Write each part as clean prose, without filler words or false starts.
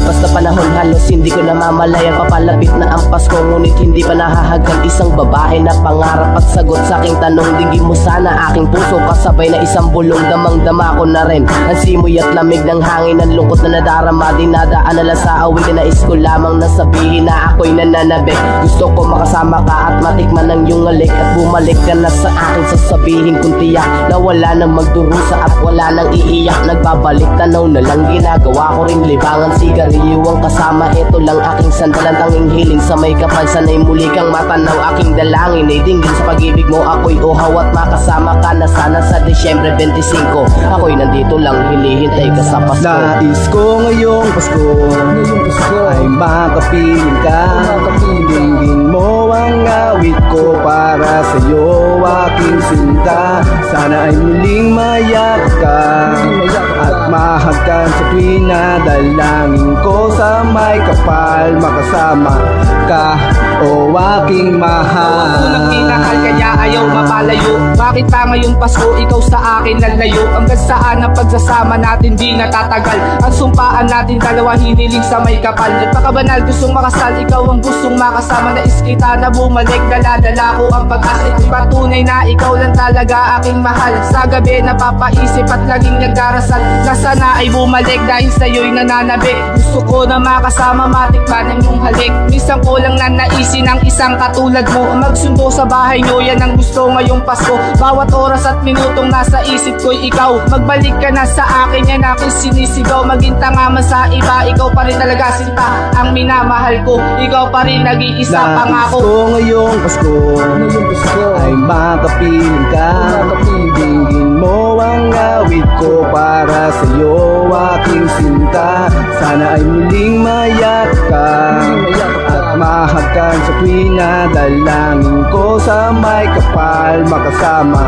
lumilipas na panahon, halos hindi ko namamalayan papalapit na ang Pasko. Ngunit hindi pa nahahagkan isang babae na pangarap at sagot sa aking tanong. Dinggin mo sana aking puso, kasabay na isang bulong. Damang-dama ko na rin ang simoy at lamig ng hangin, ang lungkot na nadarama. Dinadaan na lang sa awit, nais ko lamang na sabihin na ako'y nananabik. Gusto ko makasama ka at matikman ng iyong halik, at bumalik ka na sa akin, sasabihin kong tiyak na wala nang magdurusa at wala nang iiyak. Nagbabalik tanaw na lang ginagawa ko rin, libangan sigarilyo ang kasama. Ito lang aking sandalan, tanging hiling sa may kapal. Sana'y muli kang matanaw, aking dalangin ay dinggin sa pag-ibig mo. Ako'y uhaw at makasama ka na sana sa Disyembre 25. Ako'y nandito lang, hinihintay ka sa Pasko. Nais ko ngayong Pasko ay makapiling ka. Dinggin mo ang awit ko para sa'yo, aking sinta. Sana ay muling mayak ka at mahagkan sa tuwing na dalangin ko sa may kapal. Makasama ka, o aking mahal. Unang minahal kaya ayaw mapalayo. Bakit pa ngayong Pasko ikaw sa akin lalayo? Hanggang saan ang pagsasama natin di natatagal? Ang sumpaan natin dalawa hiniling sa may kapal. Nagpakabanal gustong makasal, ikaw ang gustong makasama. Nais kita na bumalik, dala-dala ko ang pag-asa. Patunay na ikaw lang talaga aking mahal. Sa gabi napapaisip at laging nagdarasal na sana ay bumalik dahil sa'yo'y nananabik. Gusto ko na makasama, matikman ang iyong halik. Minsan ko lang na naisin ang isang katulad mo, magsundo sa bahay nyo, yan ang gusto ngayong Pasko. Bawat oras at minutong nasa isip ko'y ikaw. Magbalik ka na sa akin, yan aking sinisigaw. Maging tanga man sa iba, ikaw pa rin talaga sinta ang minamahal ko. Ikaw pa rin nag-iisa pangako. Nais ko ngayong Pasko ay makapiling ka. Dinggin mo ang awit ko para sa'yo, aking sinta. Sana ay muling mayak ka at mahagkan sa tuwing na dalangin ko sa may kapal. Makasama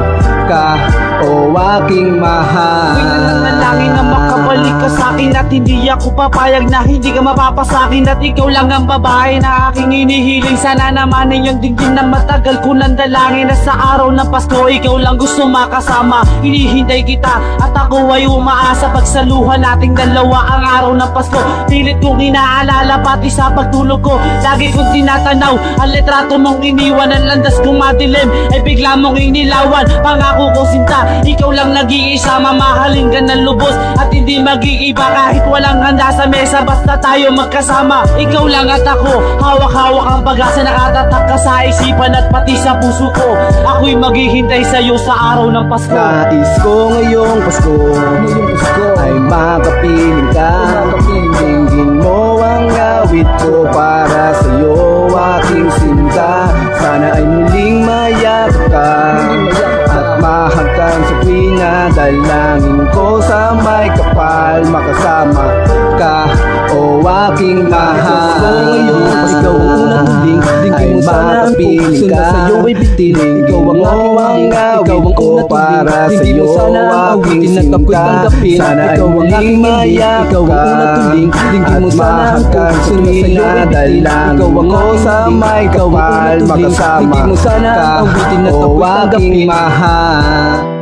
ka, o aking mahal. Nanalangin na makabalik ka sa'kin at hindi ako papayag na hindi ka mapapasakin. At ikaw lang ang babae na aking inihiling. Sana naman ay yung dinggin na matagal ko nang dalangin, na sa araw ng Pasko ikaw lang gusto makasama. Hinihintay kita at ako ay umaasa, pagsaluhan nating dalawa ang araw ng Pasko. Pilit kong inaalala pati sa pagtulog ko, lagi kong tinatanaw ang litrato mong iniwan. Ang landas kong madilim ay bigla mong inilawan. Pangako ko sinta, ikaw lang nag-iisa. Mamahalin ka ng lubos at hindi mag-iiba. Kahit walang handa sa mesa, basta tayo magkasama. Ikaw lang at ako, hawak-hawak ang pag-asa. Nakatatak ka sa isipan at pati sa puso ko. Ako'y maghihintay sa'yo sa araw ng Pasko. Nais ko ngayong Pasko ay makapiling ka. Dinggin mo ang awit ko para sa'yo, aking sinta. Sana ay muling mayak ka at mahagkan sa tuwing na dalangin ko sa may kapal. Makasama ka, o aking mahal. Ngayong Pasko ay makapiling ka. Dinggin mo ang awit ko para sa'yo, aking sinta. Sana ay muling mayak ka at mahagkan sa tuwing na dalangin ko sa may kapal. Makasama ka, o aking mahal.